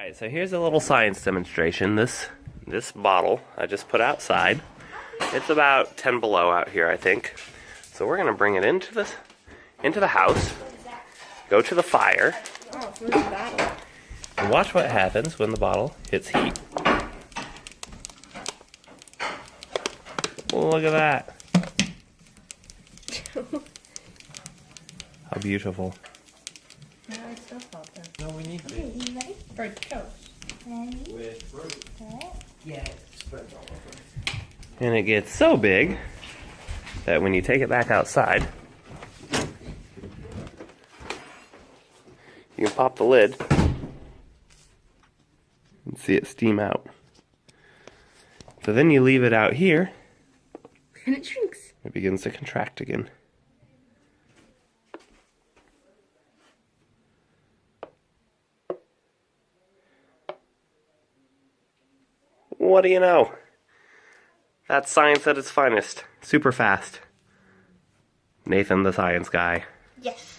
Alright, so here's a little science demonstration. This bottle I just put outside. It's about 10 below out here, I think. So we're gonna bring it into the house, go to the fire, and watch what happens when the bottle hits heat. Oh, look at that. How beautiful. No, I still felt that. No, we need Okay, you ready? For toast. Ready? with fruit. Good. Yeah, it spreads all over. And it gets so big that when you take it back outside, you can pop the lid and see it steam out. So then you leave it out here, And it shrinks. it begins to contract again. What do you know? That's science at its finest. Super fast. Nathan the science guy. Yes.